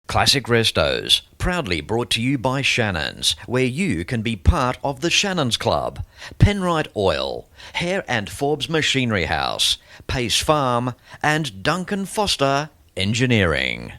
Classic Restos, proudly brought to you by Shannons, where you can be part of the Shannons Club. Penrite Oil, Hare and Forbes Machinery House, Pace Farm, and Duncan Foster Engineering.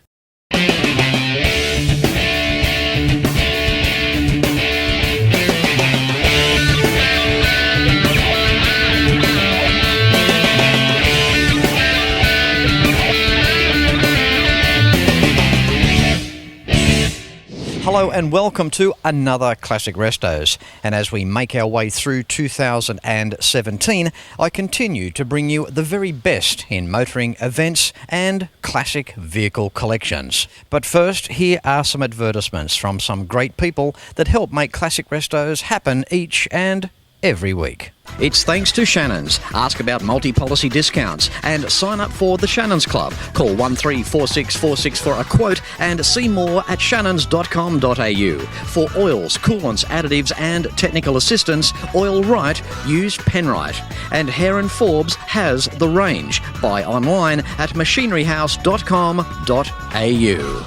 Hello and welcome to another Classic Restos, and as we make our way through 2017, I continue to bring you the very best in motoring events and classic vehicle collections. But first, here are some advertisements from some great people that help make Classic Restos happen each and every week. It's thanks to Shannons. Ask about multi-policy discounts and sign up for the Shannons Club. Call 134646 for a quote and see more at shannons.com.au. For oils, coolants, additives and technical assistance, Oil Right, use Penrite. And Hare and Forbes has the range. Buy online at machineryhouse.com.au.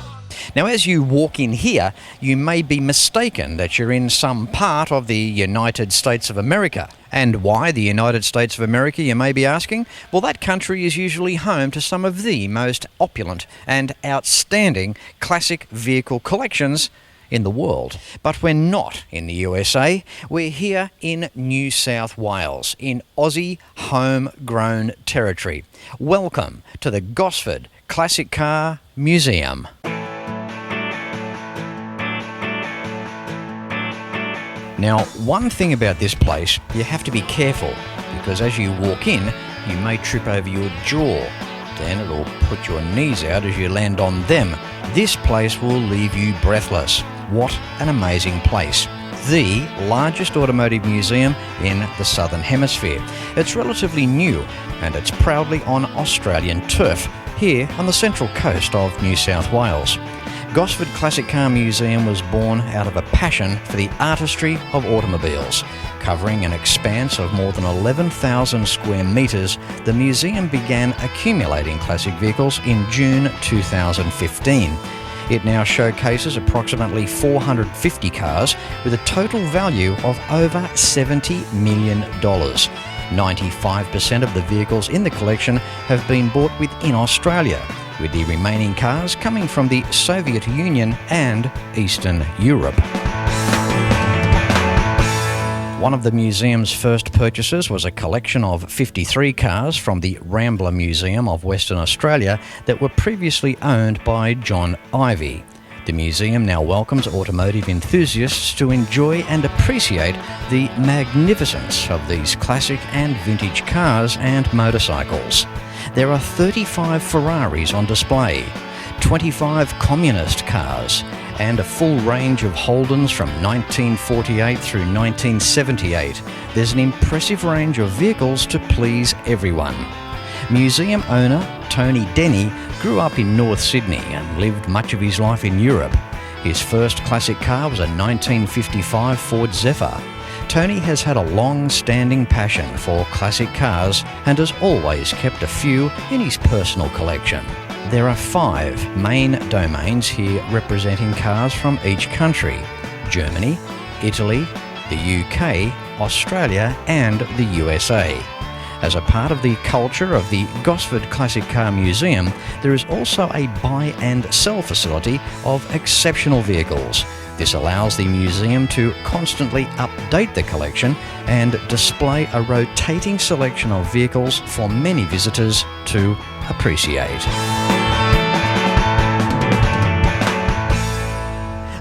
Now, as you walk in here, you may be mistaken that you're in some part of the United States of America. And why the United States of America, you may be asking? Well, that country is usually home to some of the most opulent and outstanding classic vehicle collections in the world. But we're not in the USA. We're here in New South Wales, in Aussie homegrown territory. Welcome to the Gosford Classic Car Museum. Now, one thing about this place, you have to be careful, because as you walk in, you may trip over your jaw. Then it'll put your knees out as you land on them. This place will leave you breathless. What an amazing place. The largest automotive museum in the Southern Hemisphere. It's relatively new, and it's proudly on Australian turf, here on the Central Coast of New South Wales. Gosford Classic Car Museum was born out of a passion for the artistry of automobiles. Covering an expanse of more than 11,000 square metres, the museum began accumulating classic vehicles in June 2015. It now showcases approximately 450 cars with a total value of over $70 million. 95% of the vehicles in the collection have been bought within Australia, with the remaining cars coming from the Soviet Union and Eastern Europe. One of the museum's first purchases was a collection of 53 cars from the Rambler Museum of Western Australia that were previously owned by John Ivey. The museum now welcomes automotive enthusiasts to enjoy and appreciate the magnificence of these classic and vintage cars and motorcycles. There are 35 Ferraris on display, 25 communist cars, and a full range of Holdens from 1948 through 1978. There's an impressive range of vehicles to please everyone. Museum owner Tony Denny grew up in North Sydney and lived much of his life in Europe. His first classic car was a 1955 Ford Zephyr. Tony has had a long-standing passion for classic cars and has always kept a few in his personal collection. There are 5 main domains here representing cars from each country: Germany, Italy, the UK, Australia and the USA. As a part of the culture of the Gosford Classic Car Museum, there is also a buy and sell facility of exceptional vehicles. This allows the museum to constantly update the collection and display a rotating selection of vehicles for many visitors to appreciate.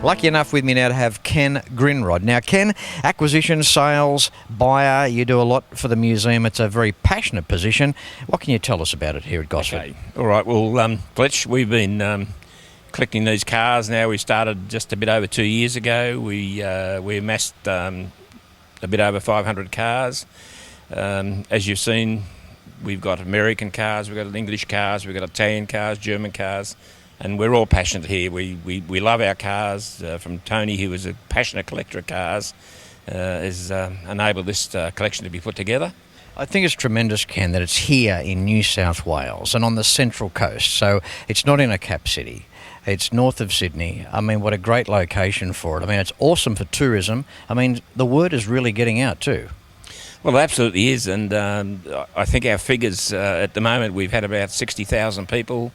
Lucky enough with me now to have Ken Grinrod. Now, Ken, acquisition, sales, buyer, you do a lot for the museum. It's a very passionate position. What can you tell us about it here at Gosford? Okay. All right. Well, Fletch, we've been collecting these cars now. We started just a bit over 2 years ago. We amassed a bit over 500 cars. As you've seen, we've got American cars, we've got English cars, we've got Italian cars, German cars. And we're all passionate here. We love our cars. From Tony, who was a passionate collector of cars, has enabled this collection to be put together. I think it's tremendous, Ken, that it's here in New South Wales and on the Central Coast, so it's not in a cap city. It's north of Sydney. I mean, what a great location for it. I mean, it's awesome for tourism. I mean, the word is really getting out too. Well, it absolutely is, and I think our figures at the moment, we've had about 60,000 people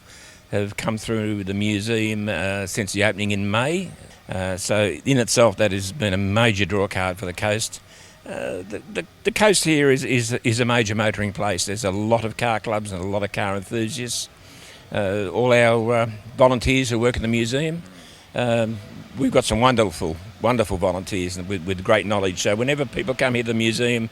have come through the museum since the opening in May. So in itself, that has been a major draw card for the coast. The coast here is a major motoring place. There's a lot of car clubs and a lot of car enthusiasts. All our volunteers who work in the museum, we've got some wonderful volunteers with great knowledge. So whenever people come here to the museum,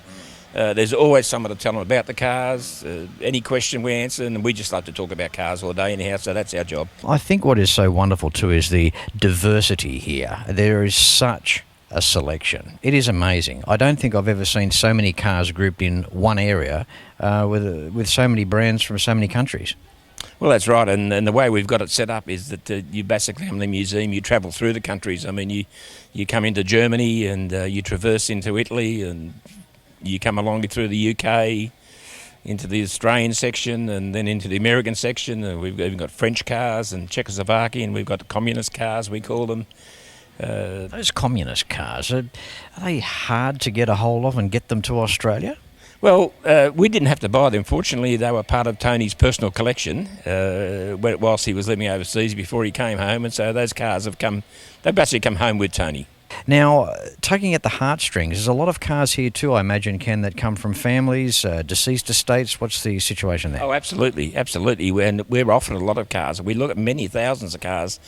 there's always someone to tell them about the cars. Any question we answer, and we just love to talk about cars all day anyhow, so that's our job. I think what is so wonderful too is the diversity here. There is such a selection. It is amazing. I don't think I've ever seen so many cars grouped in one area with so many brands from so many countries. Well, that's right, and the way we've got it set up is that you basically come to the museum, you travel through the countries. I mean, you come into Germany and you traverse into Italy, and you come along through the UK, into the Australian section, and then into the American section. We've even got French cars and Czechoslovakian, we've got communist cars, we call them. Those communist cars, are they hard to get a hold of and get them to Australia? Well, we didn't have to buy them. Fortunately, they were part of Tony's personal collection whilst he was living overseas before he came home, and so those cars they've basically come home with Tony. Now, tugging at the heartstrings, there's a lot of cars here too, I imagine, Ken, that come from families, deceased estates. What's the situation there? Oh, absolutely. And we're offering a lot of cars. We look at many thousands of cars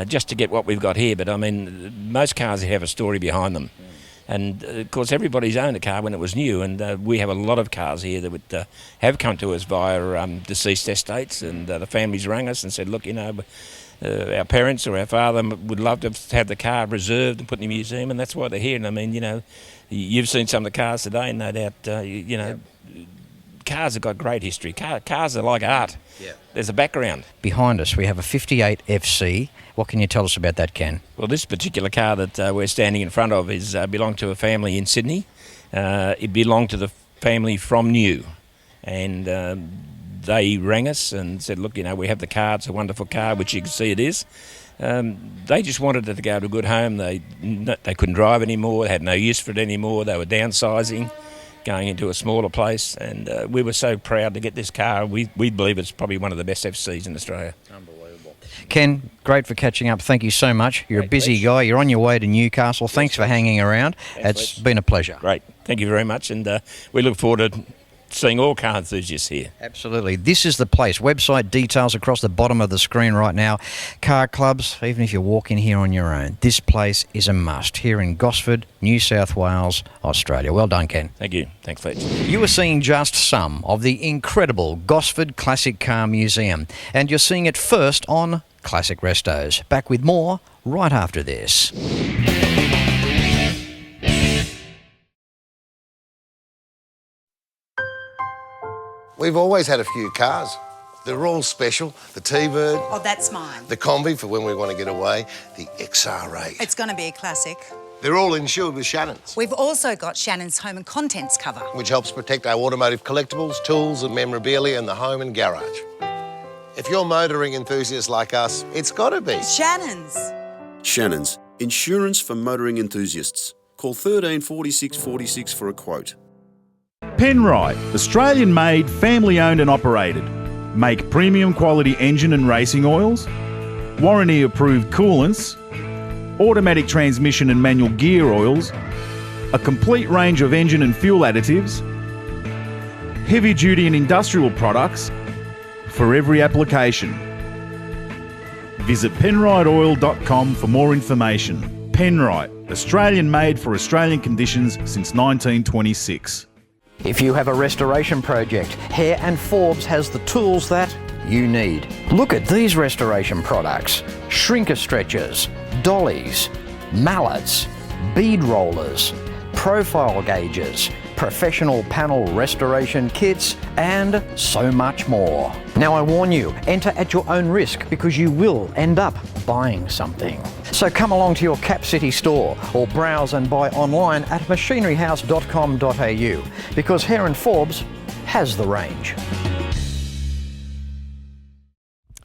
just to get what we've got here, but I mean, most cars have a story behind them. And of course, everybody's owned a car when it was new, and we have a lot of cars here that would have come to us via deceased estates, and the families rang us and said, look, our parents or our father would love to have the car reserved and put in the museum, and that's why they're here. And I mean, you've seen some of the cars today, no doubt. Cars have got great history. Cars are like art. Yeah. There's a background. Behind us, we have a 58 FC. What can you tell us about that, Ken? Well, this particular car that we're standing in front of belonged to a family in Sydney. It belonged to the family from New, and they rang us and said, look, we have the car, it's a wonderful car, which you can see it is. They just wanted it to go to a good home. They couldn't drive anymore, they had no use for it anymore, they were downsizing, going into a smaller place, and we were so proud to get this car. We believe it's probably one of the best FCs in Australia. Unbelievable. Ken, great for catching up. Thank you so much. You're a busy guy. You're on your way to Newcastle. Thanks for hanging around. It's been a pleasure. Great. Thank you very much, and we look forward to seeing all car enthusiasts here. Absolutely. This is the place. Website details across the bottom of the screen right now. Car clubs, even if you walk in here on your own, this place is a must here in Gosford, New South Wales, Australia. Well done, Ken. Thank you. Thanks, Fletch. You are seeing just some of the incredible Gosford Classic Car Museum, and you're seeing it first on Classic Restos. Back with more right after this. We've always had a few cars. They're all special. The T-Bird. Oh, that's mine. The Combi for when we want to get away. The XR8. It's going to be a classic. They're all insured with Shannons. We've also got Shannons Home and Contents cover, which helps protect our automotive collectibles, tools and memorabilia in the home and garage. If you're motoring enthusiasts like us, it's got to be Shannons. Shannons. Insurance for motoring enthusiasts. Call 13 46 46 for a quote. Penrite, Australian-made, family-owned and operated. Make premium quality engine and racing oils, warranty-approved coolants, automatic transmission and manual gear oils, a complete range of engine and fuel additives, heavy-duty and industrial products for every application. Visit penriteoil.com for more information. Penrite, Australian-made for Australian conditions since 1926. If you have a restoration project, Hare and Forbes has the tools that you need. Look at these restoration products: shrinker stretchers, dollies, mallets, bead rollers, profile gauges, professional panel restoration kits, and so much more. Now I warn you, enter at your own risk because you will end up buying something. So come along to your Cap City store or browse and buy online at machineryhouse.com.au because Hare and Forbes has the range.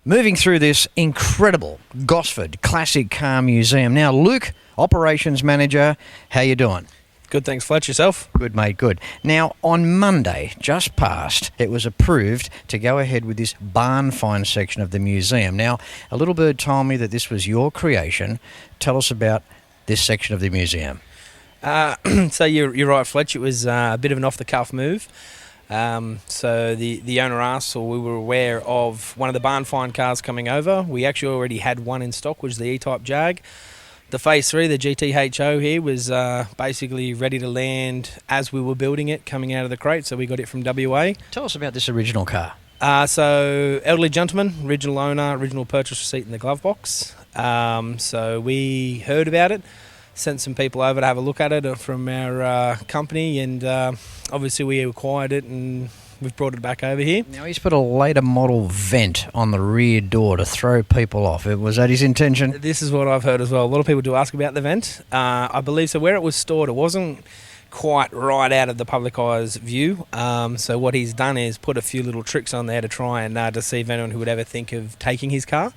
Moving through this incredible Gosford Classic Car Museum. Now, Luke, Operations Manager, how you doing? Good, thanks, Fletch. Yourself? Good, mate, good. Now, on Monday, just past, it was approved to go ahead with this barn find section of the museum. Now, a little bird told me that this was your creation. Tell us about this section of the museum. So you're right, Fletch. It was a bit of an off-the-cuff move. So the owner asked, or we were aware of one of the barn find cars coming over. We actually already had one in stock, which was the E-Type Jag. The Phase 3, the GTHO here, was basically ready to land as we were building it, coming out of the crate, so we got it from WA. Tell us about this original car. So, elderly gentleman, original owner, original purchase receipt in the glove box. So we heard about it, sent some people over to have a look at it from our company, and obviously we acquired it and we've brought it back over here. Now, he's put a later model vent on the rear door to throw people off. Was that his intention? This is what I've heard as well. A lot of people do ask about the vent. I believe so. Where it was stored, it wasn't quite right out of the public eye's view. So what he's done is put a few little tricks on there to try and deceive anyone who would ever think of taking his car.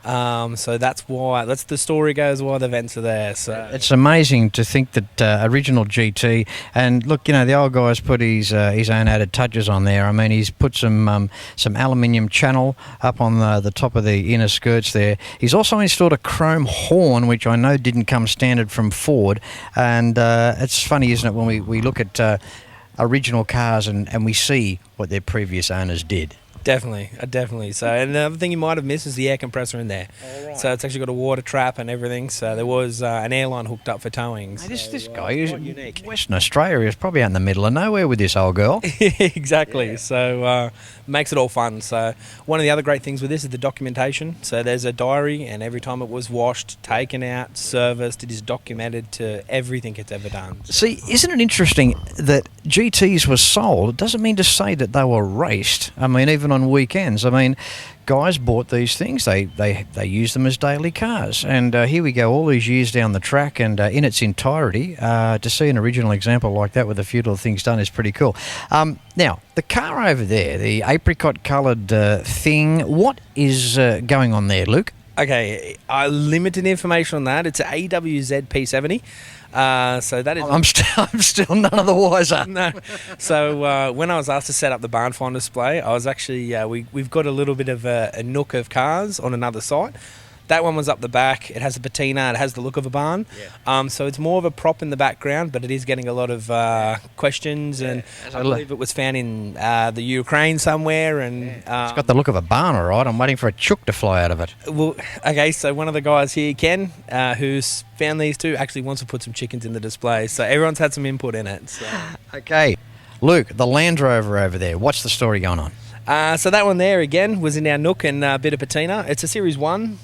So that's the story goes, why the vents are there. So it's amazing to think that original GT, and look, you know, the old guy's put his own added touches on there. I mean, he's put some aluminium channel up on the top of the inner skirts there. He's also installed a chrome horn, which I know didn't come standard from Ford, and it's funny, isn't it, when we look at original cars and we see what their previous owners did. Definitely. So, and the other thing you might have missed is the air compressor in there. Right. So it's actually got a water trap and everything. So there was an airline hooked up for towing. Hey, this guy is unique. Western Australia is probably out in the middle of nowhere with this old girl. Exactly. Yeah. So makes it all fun. So one of the other great things with this is the documentation. So there's a diary, and every time it was washed, taken out, serviced, it is documented to everything it's ever done. See, isn't it interesting that GTs were sold? It doesn't mean to say that they were raced. I mean, even on weekends. I mean, guys bought these things. They use them as daily cars. And here we go all these years down the track, and in its entirety, to see an original example like that with a few little things done is pretty cool. Now, the car over there, the apricot-coloured thing, what is going on there, Luke? Okay, limited information on that. It's an AWZ P70. So that is. I'm still none of the wiser. No. So when I was asked to set up the barn find display, I was actually we've got a little bit of a nook of cars on another site. That one was up the back. It has a patina. It has the look of a barn. Yeah. So it's more of a prop in the background, but it is getting a lot of questions. Yeah. And I believe it was found in the Ukraine somewhere. And it's got the look of a barn, all right. I'm waiting for a chook to fly out of it. Well, okay. So one of the guys here, Ken, who's found these two, actually wants to put some chickens in the display. So everyone's had some input in it. So. Okay, Luke, the Land Rover over there. What's the story going on? So that one there, again, was in our nook and a bit of patina. It's a Series 1.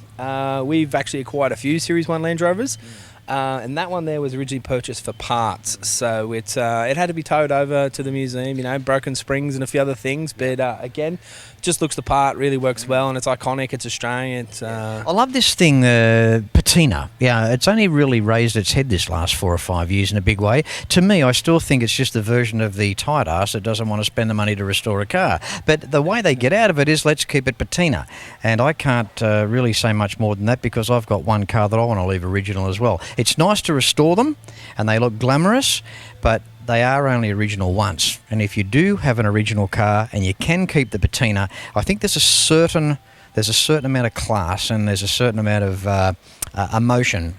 We've actually acquired a few Series 1 Land Rovers. And that one there was originally purchased for parts. So it had to be towed over to the museum, you know, broken springs and a few other things. But again, just looks the part, really works well, and it's iconic. It's Australian. I love this thing, patina. Yeah, it's only really raised its head this last 4 or 5 years in a big way. To me, I still think it's just a version of the tight ass that doesn't want to spend the money to restore a car. But the way they get out of it is, let's keep it patina. And I can't really say much more than that, because I've got one car that I want to leave original as well. It's nice to restore them, and they look glamorous, but they are only original once. And if you do have an original car and you can keep the patina, I think there's a certain amount of class, and there's a certain amount of emotion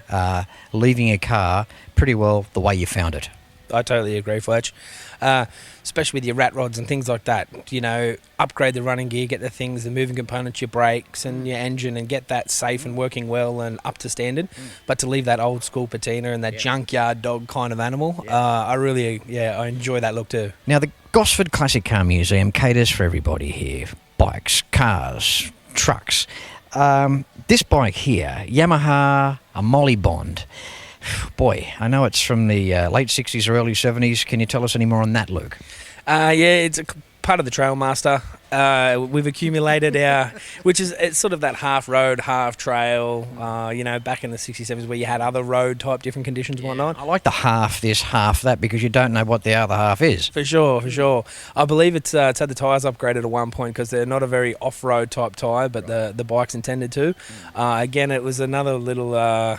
leaving a car pretty well the way you found it. I totally agree, Fletch. Especially with your rat rods and things like that. You know, upgrade the running gear, get the moving components, your brakes and your engine, and get that safe and working well and up to standard. But to leave that old school patina and that junkyard dog kind of animal, I enjoy that look too. Now, the Gosford Classic Car Museum caters for everybody here. Bikes, cars, trucks. This bike here, Yamaha, a Molly Bond. Boy, I know it's from the late 60s or early 70s. Can you tell us any more on that, Luke? It's a part of the Trailmaster. We've accumulated it's sort of that half road, half trail, back in the 60s, where you had other road type different conditions and whatnot. I like the half this, half that, because you don't know what the other half is. For sure. I believe it's had the tyres upgraded at one point because they're not a very off-road type tyre, but the bike's intended to. Again, it was another little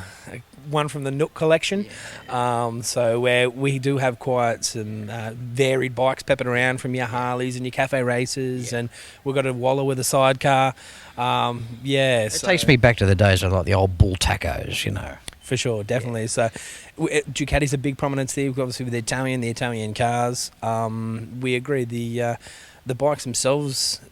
one from the Nook collection, so where we do have quite some varied bikes peppered around, from your Harleys and your cafe races, and we've got a Waller with a sidecar. It takes me back to the days of like the old bull tacos, For sure, definitely. So Ducati's a big prominence there, obviously with the Italian cars. We agree, the bikes themselves,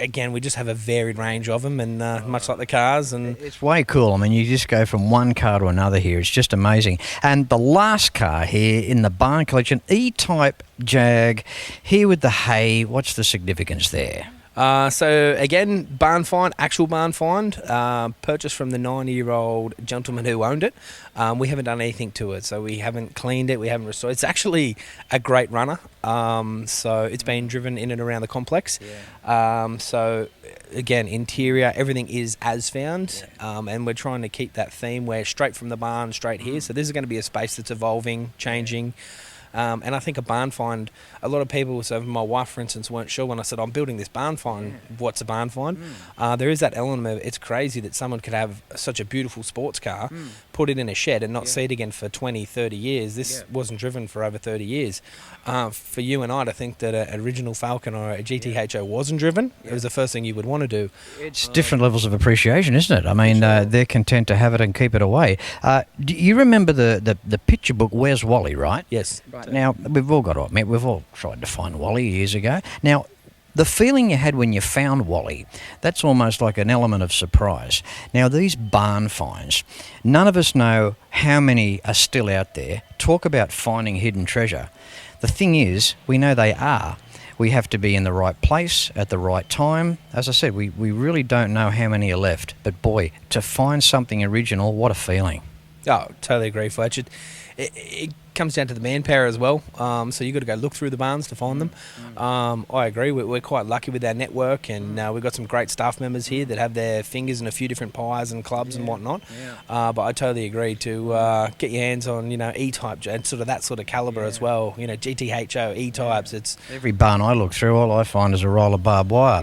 again, we just have a varied range of them, and much like the cars. And it's way cool. I mean, you just go from one car to another here. It's just amazing. And the last car here in the barn collection, E-Type Jag, here with the hay. What's the significance there? So again, actual barn find, purchased from the 90-year-old gentleman who owned it. We haven't done anything to it, so we haven't cleaned it, we haven't restored it. It's actually a great runner, so it's been driven in and around the complex. So again, interior, everything is as found, and we're trying to keep that theme where straight from the barn, straight here. So this is going to be a space that's evolving, changing. And I think a barn find, a lot of people, so my wife, for instance, weren't sure when I said, I'm building this barn find, what's a barn find? There is that element of, it's crazy that someone could have such a beautiful sports car, put it in a shed and not see it again for 20, 30 years. This wasn't driven for over 30 years. For you and I to think that an original Falcon or a GTHO wasn't driven, it was the first thing you would want to do. It's different levels of appreciation, isn't it? I mean, they're content to have it and keep it away. Do you remember the picture book, Where's Wally, right? Yes. Now, we've all got to admit, we've all tried to find Wally years ago. Now, the feeling you had when you found Wally, that's almost like an element of surprise. Now, these barn finds, none of us know how many are still out there. Talk about finding hidden treasure. The thing is, we know they are. We have to be in the right place at the right time. As I said, we really don't know how many are left. But boy, to find something original, what a feeling. Oh, totally agree, Fletch. It comes down to the manpower as well. So you've got to go look through the barns to find them. I agree. We're quite lucky with our network, and we've got some great staff members here that have their fingers in a few different pies and clubs and whatnot. But I totally agree to get your hands on, E-Type and sort of that sort of calibre as well. GTHO, E-Types. It's every barn I look through, all I find is a roll of barbed wire.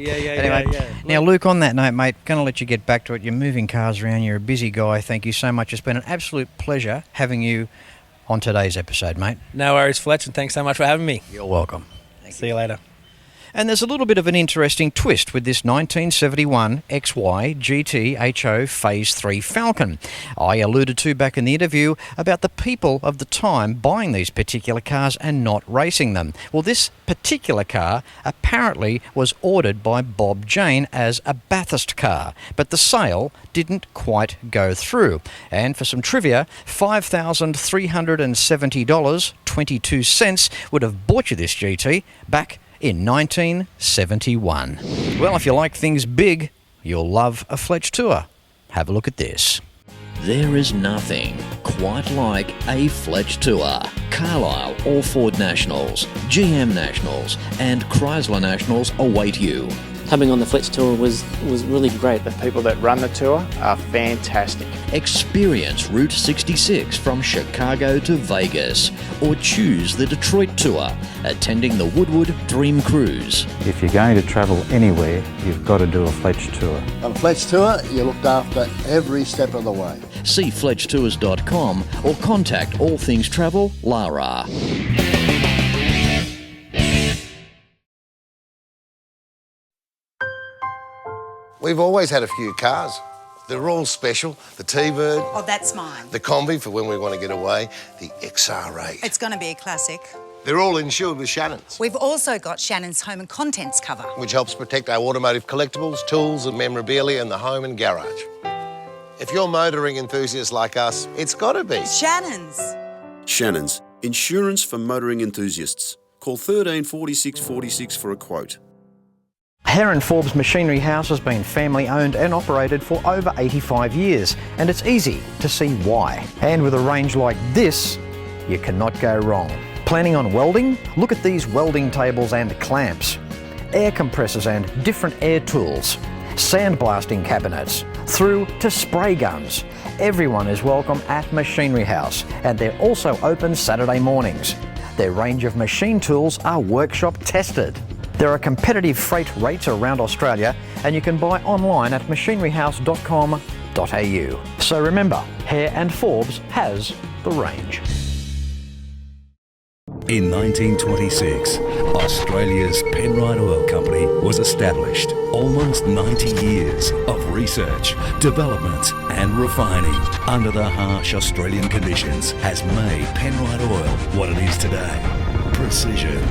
Now, Luke, on that note, mate, going to let you get back to it. You're moving cars around. You're a busy guy. Thank you so much. It's been an absolute pleasure having you on today's episode, mate. No worries, Fletch, and thanks so much for having me. You're welcome. See you later. And there's a little bit of an interesting twist with this 1971 XY GT HO Phase 3 Falcon. I alluded to back in the interview about the people of the time buying these particular cars and not racing them. Well, this particular car apparently was ordered by Bob Jane as a Bathurst car, but the sale didn't quite go through. And for some trivia, $5,370.22 would have bought you this GT back in 1971. Well, if you like things big, you'll love a Fletch tour. Have a look at this. There is nothing quite like a Fletch tour. Carlisle or Ford Nationals, GM Nationals and Chrysler Nationals await you. Coming on the Fletch tour was really great. The people that run the tour are fantastic. Experience Route 66 from Chicago to Vegas, or choose the Detroit tour, attending the Woodward Dream Cruise. If you're going to travel anywhere, you've got to do a Fletch tour. On a Fletch tour, you're looked after every step of the way. See FletchTours.com or contact All Things Travel, Lara. We've always had a few cars. They're all special. The T-Bird. Oh, that's mine. The Combi for when we want to get away. The XR8. It's going to be a classic. They're all insured with Shannons, We've also got Shannons Home and Contents cover, which helps protect our automotive collectibles, tools and memorabilia in the home and garage. If you're motoring enthusiasts like us, it's got to be Shannons. Shannons, insurance for motoring enthusiasts. Call 13 46 46 for a quote. Heron Forbes Machinery House has been family owned and operated for over 85 years, and it's easy to see why. And with a range like this, you cannot go wrong. Planning on welding? Look at these welding tables and clamps, air compressors and different air tools, sandblasting cabinets, through to spray guns. Everyone is welcome at Machinery House, and they're also open Saturday mornings. Their range of machine tools are workshop tested. There are competitive freight rates around Australia, and you can buy online at machineryhouse.com.au. So remember, Hare and Forbes has the range. In 1926, Australia's Penrite Oil Company was established. Almost 90 years of research, development and refining under the harsh Australian conditions has made Penrite Oil what it is today. Precision,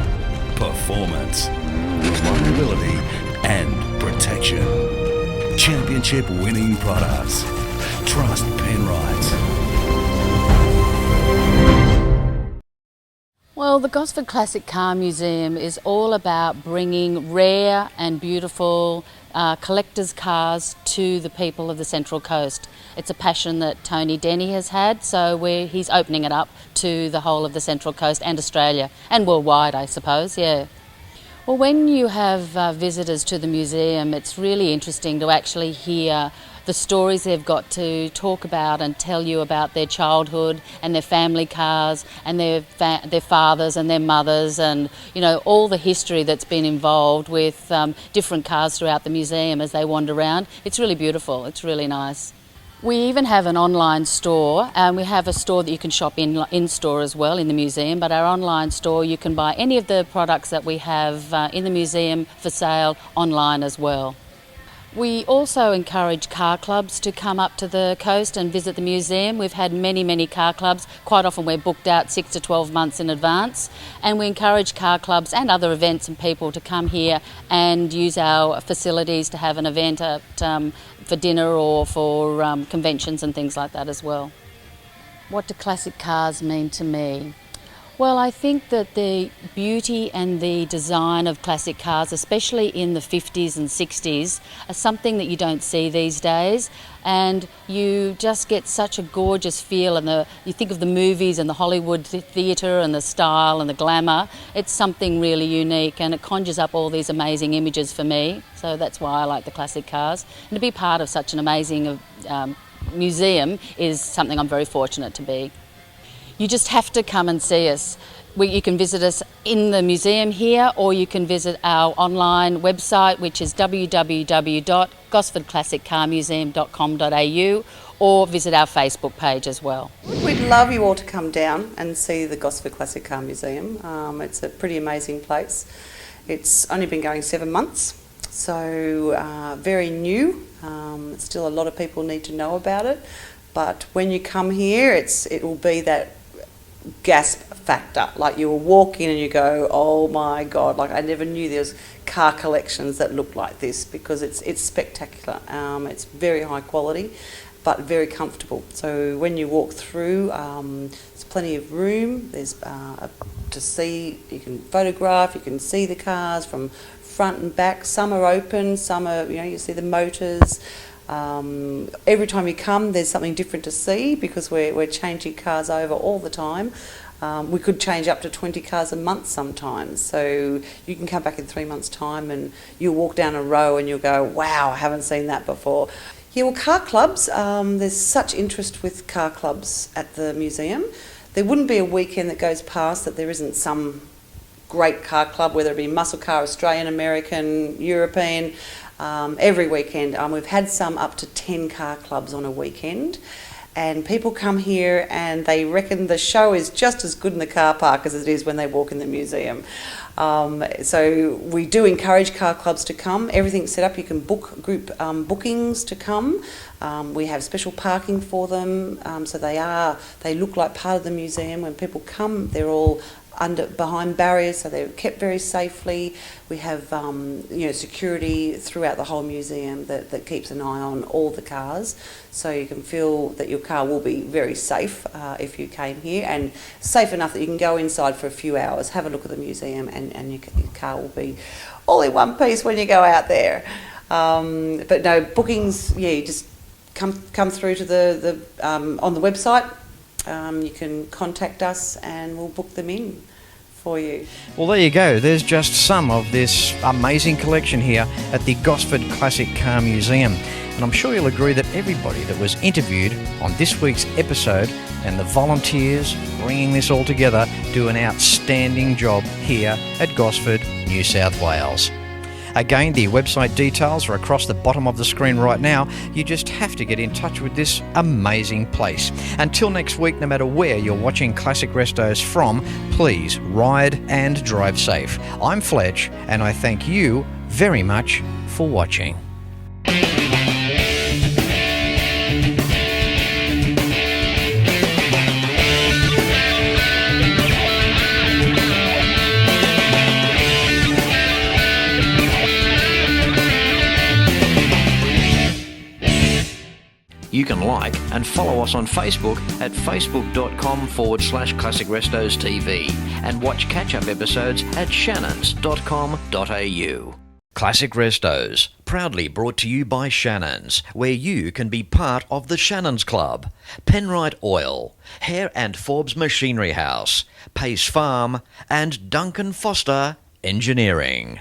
performance, reliability and protection. Championship winning products. Trust Penrite. Well, the Gosford Classic Car Museum is all about bringing rare and beautiful collectors' cars to the people of the Central Coast. It's a passion that Tony Denny has had, so he's opening it up to the whole of the Central Coast and Australia, and worldwide, I suppose, yeah. Well, when you have visitors to the museum, it's really interesting to actually hear the stories they've got to talk about and tell you about their childhood and their family cars and their fathers and their mothers, and you know, all the history that's been involved with different cars throughout the museum as they wander around. It's really beautiful, it's really nice. We even have an online store, and we have a store that you can shop in store as well in the museum, but our online store you can buy any of the products that we have in the museum for sale online as well. We also encourage car clubs to come up to the coast and visit the museum. We've had many car clubs. Quite often we're booked out 6 to 12 months in advance, and we encourage car clubs and other events and people to come here and use our facilities to have an event at, for dinner or for conventions and things like that as well. What do classic cars mean to me? Well, I think that the beauty and the design of classic cars, especially in the 50s and 60s, are something that you don't see these days, and you just get such a gorgeous feel, and you think of the movies and the Hollywood theatre and the style and the glamour. It's something really unique, and it conjures up all these amazing images for me, so that's why I like the classic cars. And to be part of such an amazing museum is something I'm very fortunate to be. You just have to come and see us. You can visit us in the museum here, or you can visit our online website, which is www.gosfordclassiccarmuseum.com.au, or visit our Facebook page as well. We'd love you all to come down and see the Gosford Classic Car Museum. It's a pretty amazing place. It's only been going 7 months, so very new. Still a lot of people need to know about it, but when you come here, it will be that gasp factor. Like, you will walk in and you go, oh my God, like I never knew there was car collections that looked like this, because it's spectacular. It's very high quality but very comfortable. So when you walk through, there's plenty of room. There's to see, you can photograph, you can see the cars from front and back. Some are open, some are, you see the motors. Every time you come, there's something different to see, because we're changing cars over all the time. We could change up to 20 cars a month sometimes, so you can come back in 3 months' time and you'll walk down a row and you'll go, wow, I haven't seen that before. Yeah, well, car clubs, there's such interest with car clubs at the museum. There wouldn't be a weekend that goes past that there isn't some great car club, whether it be muscle car, Australian, American, European. Every weekend. We've had some up to 10 car clubs on a weekend, and people come here and they reckon the show is just as good in the car park as it is when they walk in the museum. So we do encourage car clubs to come. Everything's set up. You can book group bookings to come. We have special parking for them, so they look like part of the museum. When people come, they're all behind barriers, so they're kept very safely. We have security throughout the whole museum that keeps an eye on all the cars, so you can feel that your car will be very safe if you came here, and safe enough that you can go inside for a few hours, have a look at the museum, and your car will be all in one piece when you go out there. But no, bookings, you just come through to the on the website. You can contact us and we'll book them in. for you. Well, there you go. There's just some of this amazing collection here at the Gosford Classic Car Museum. And I'm sure you'll agree that everybody that was interviewed on this week's episode and the volunteers bringing this all together do an outstanding job here at Gosford, New South Wales. Again, the website details are across the bottom of the screen right now. You just have to get in touch with this amazing place. Until next week, no matter where you're watching Classic Restos from, please ride and drive safe. I'm Fletch, and I thank you very much for watching. You can like and follow us on Facebook at facebook.com/Classic Restos TV and watch catch-up episodes at shannons.com.au. Classic Restos, proudly brought to you by Shannons, where you can be part of the Shannons Club. Penrite Oil, Hare and Forbes Machinery House, Pace Farm and Duncan Foster Engineering.